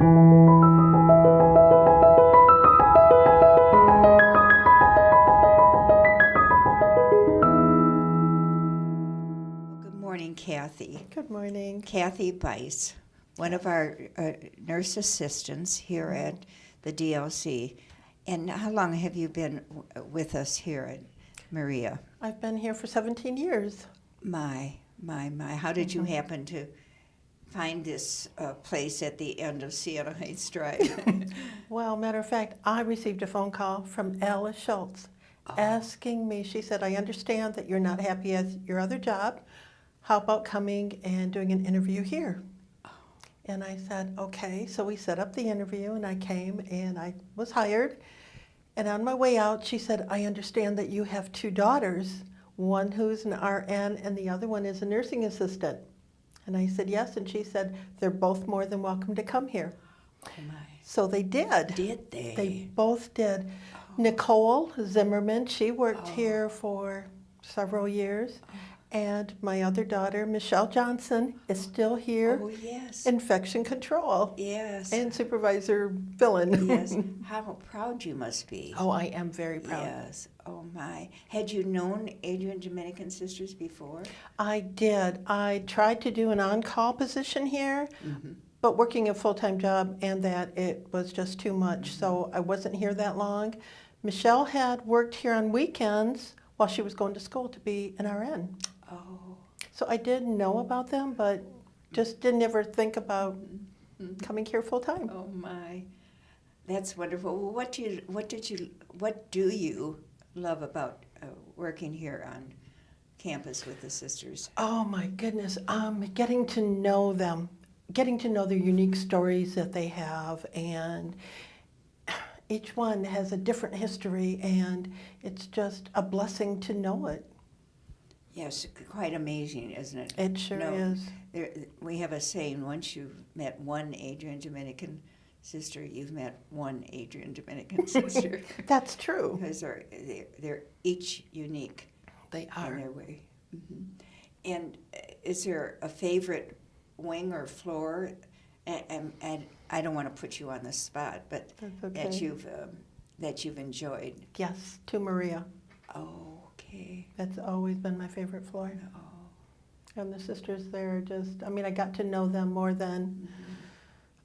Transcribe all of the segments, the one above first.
Good morning, Cathy. Good morning. Cathy Bice, one of our nurse assistants here at the DLC. And how long have you been with us here at Maria? I've been here for 17 years. My. How did you happen to find this place at the end of Siena Heights Drive? Well, matter of fact, I received a phone call from Alice Schultz asking me, she said, I understand that you're not happy at your other job. How about coming and doing an interview here? And I said, okay. So we set up the interview and I came and I was hired. And on my way out, she said, I understand that you have two daughters, one who's an RN and the other one is a nursing assistant. And I said, yes. And she said, they're both more than welcome to come here. Oh, my. So they did. Did they? They both did. Nicole Zimmerman, she worked here for several years. And my other daughter, Michelle Johnson, is still here. Oh, yes. Infection control. Yes. And Supervisor Fillen. Yes. How proud you must be. Oh, I am very proud. Yes. Oh, my. Had you known Adrian Dominican Sisters before? I did. I tried to do an on-call position here, but working a full-time job and that it was just too much, so I wasn't here that long. Michelle had worked here on weekends while she was going to school to be an RN. Oh. So I did know about them, but just didn't ever think about coming here full-time. Oh, my. That's wonderful. Well, what do you love about working here on campus with the sisters? Oh my goodness, getting to know them, getting to know their unique stories that they have, and each one has a different history, and it's just a blessing to know it. Yes, quite amazing, isn't it? It sure is. We have a saying, once you've met one Adrian Dominican sister, you've met one Adrian Dominican sister. That's true. Because they're each unique. They In are. their way. And is there a favorite wing or floor? And I don't want to put you on the spot, but That's okay. that you've enjoyed. Yes, to Maria. Oh, okay. That's always been my favorite floor. Oh. And the sisters there are just, I mean, I got to know them more than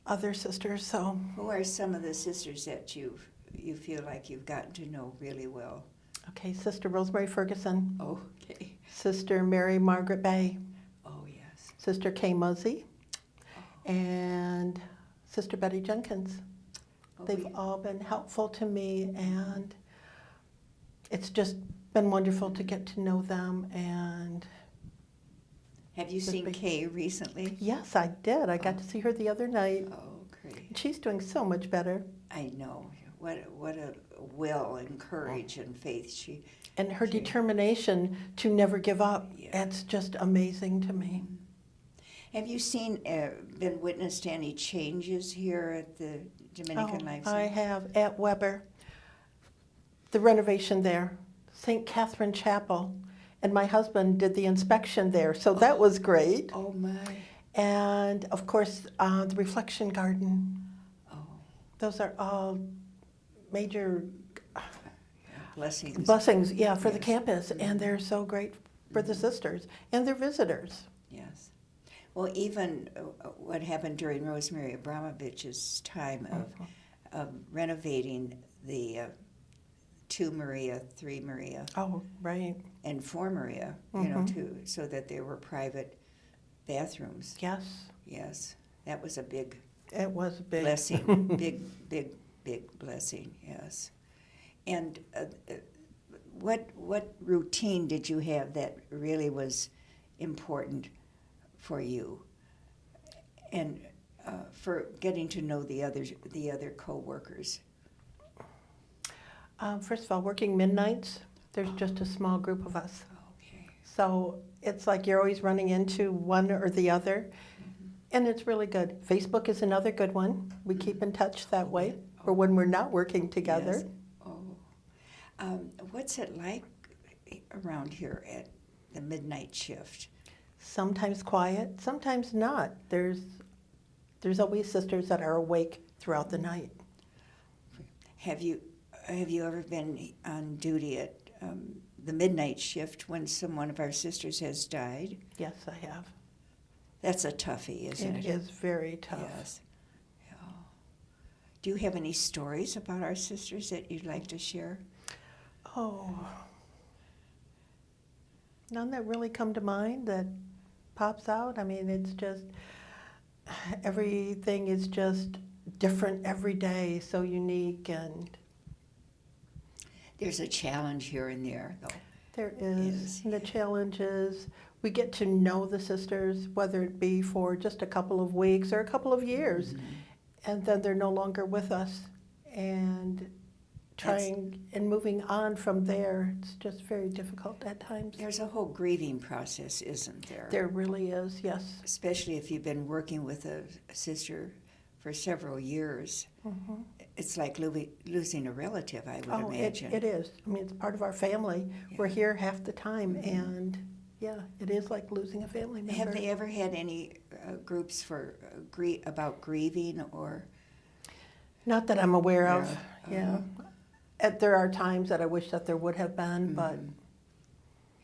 other sisters, so. Who are some of the sisters that you feel like you've gotten to know really well? Okay, Sister Rosemary Ferguson. Oh, okay. Sister Mary Margaret Bay. Oh, yes. Sister Kay Muzzy. And Sister Betty Jenkins. Oh, They've all been helpful to me, and it's just been wonderful to get to know them. And have you seen Kay recently? yes, I did. I got to see her the other night. Oh, great. She's doing so much better. I know. What a will and courage and faith she. And her determination to never give up. Yeah. It's just amazing to me. Have you been witness to any changes here at the Dominican Life I Center? have at Weber, the renovation there, St. Catherine Chapel, and my husband did the inspection there, so that was great. Oh, my. And of course, the Reflection Garden. Oh, Those are all major blessings. blessings, yeah, for the Yes. campus, and they're so great for the sisters and their visitors. Yes. Well, even what happened during Rosemary Abramovich's time of renovating the 2 Maria, 3 Maria, Oh, right. and 4 Maria, too, so that there were private bathrooms. Yes, Yes, that was a big it was big. blessing, big blessing. Yes. And what routine did you have that really was important for you, and for getting to know the other co-workers? First of all, working midnights, there's just a small group of us. Okay. So it's like you're always running into one or the other, and it's really good. Facebook is another good one. We keep in touch that way, or when we're not working together. Yes. Oh. What's it like around here at the midnight shift? Sometimes quiet, sometimes not. There's there's always sisters that are awake throughout the night. Have you ever been on duty at the midnight shift when one of our sisters has died? Yes, I have. That's a toughie, isn't it? It is very tough. Yes. Yeah. Do you have any stories about our sisters that you'd like to share? Oh, none that really come to mind that pops out. I mean, it's just, everything is just different every day, so unique, and There's a challenge here and there, though. there is. And the challenge is we get to know the sisters, whether it be for just a couple of weeks or a couple of years, and then they're no longer with us. And trying and moving on from there, it's just very difficult at times. There's a whole grieving process, isn't there? There really is, yes. Especially if you've been working with a sister for several years. Mhm. It's like losing a relative, I would Oh, imagine. it is. I mean, it's part of our family. We're Yeah. here half the time, and yeah, it is like losing a family member. Have they ever had any groups for about grieving or? Not that I'm aware of, Yeah. yeah. There are times that I wish that there would have been, but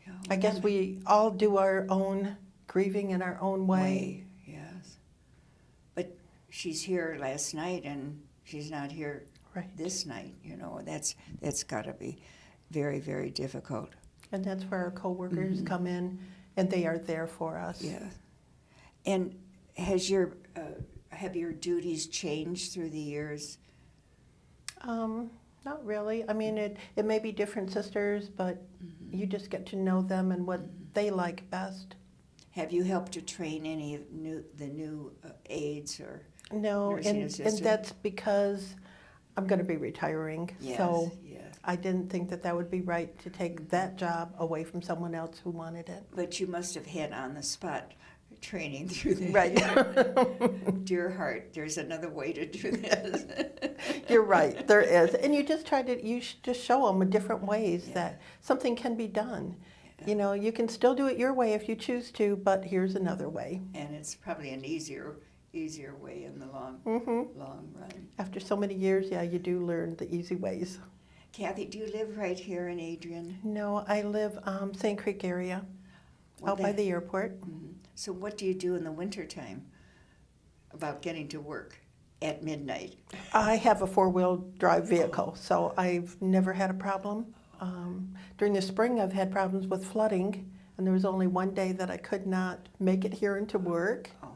Yeah, I guess we all do our own grieving in our own way. Yes. But she's here last night and she's not here Right. this night. That's got to be very, very difficult. And that's where our coworkers come in, and they are there for us. Yeah. And have your duties changed through the years? Not really. I mean, it may be different sisters, but you just get to know them and what they like best. Have you helped to train any of the new aides or? No, Nursing and assistant? that's because I'm going to be retiring. Yes. So Yeah. I didn't think that would be right to take that job away from someone else who wanted it. But you must have had on the spot training through the Right. Dear heart, there's another way to do this. You're right, there is. And you just just show them different ways Yeah. that something can be done. Yeah. You know, you can still do it your way if you choose to, but here's another way. And it's probably an easier way in the long run. After so many years, yeah, you do learn the easy ways. Cathy, do you live right here in Adrian? No, I live St. Creek area, Well, out by the airport. So what do you do in the wintertime about getting to work at midnight? I have a four-wheel drive vehicle, so I've never had a problem. During the spring, I've had problems with flooding, and there was only one day that I could not make it here into work. Oh,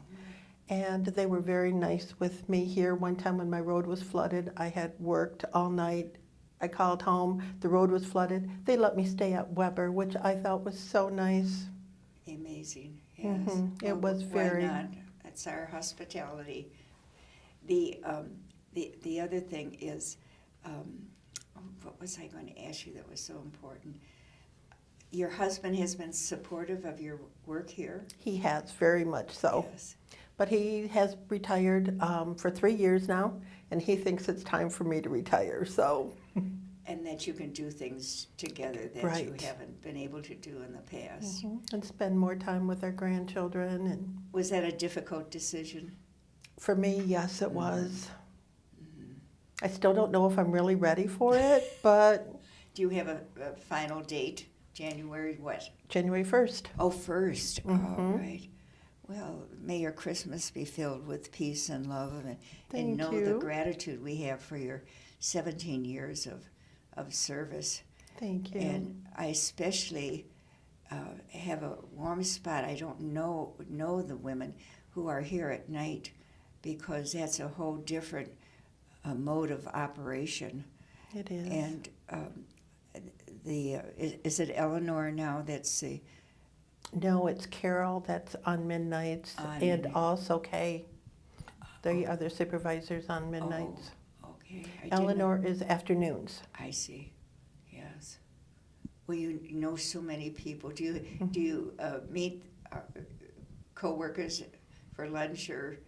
And they were very nice with me here. One time when my road was flooded, I had worked all night. I called home, the road was flooded. They let me stay at Weber, which I thought was so nice. amazing, yes. It was why very- not? That's our hospitality. The other thing is, what was I going to ask you that was so important? Your husband has been supportive of your work here? He has, very much so. Yes. But he has retired for 3 years now, and he thinks it's time for me to retire, so. And that you can do things together that you Right. haven't been able to do in the past. And spend more time with our grandchildren. And Was that a difficult decision? for me, yes, it was. I still don't know if I'm really ready for it, but Do you have a final date? January what? January 1st. Oh, first. All right. Well, may your Christmas be filled with peace and love, and Thank know the you. gratitude we have for your 17 years of service. Thank you. And I especially have a warm spot. I don't know the women who are here at night, because that's a whole different mode of operation. It is. And is it Eleanor now that's the No, it's Carol that's on midnights, On and midnight. also Kay, the other supervisors on midnights. Okay. Eleanor is afternoons. I see. Yes. Well, you know so many people. Do you meet coworkers for lunch or?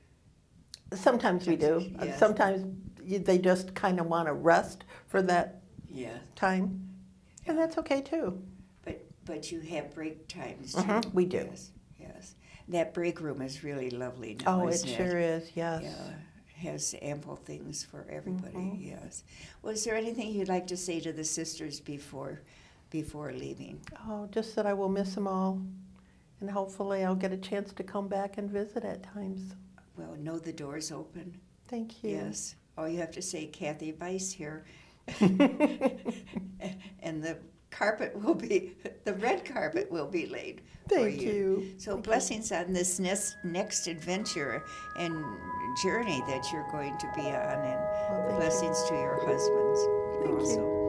Sometimes we do. Yes. Sometimes they just kind of want to rest for that Yeah. time, and that's okay too. But you have break times too. We do. Yes. Yes. That break room is really lovely now, Oh, it isn't sure is, yes. Yeah, has ample things for everybody, Mhm. yes. Well, is there anything you'd like to say to the sisters before leaving? Oh, just that I will miss them all. And hopefully I'll get a chance to come back and visit at times. Well, know the door's open. Thank you. Yes. All you have to say, Cathy Bice here. And the red carpet will be laid for Thank you. you. So Thank blessings on this next adventure and journey that you're going to be on, and Well, thank you. blessings to your husbands Thank also. you.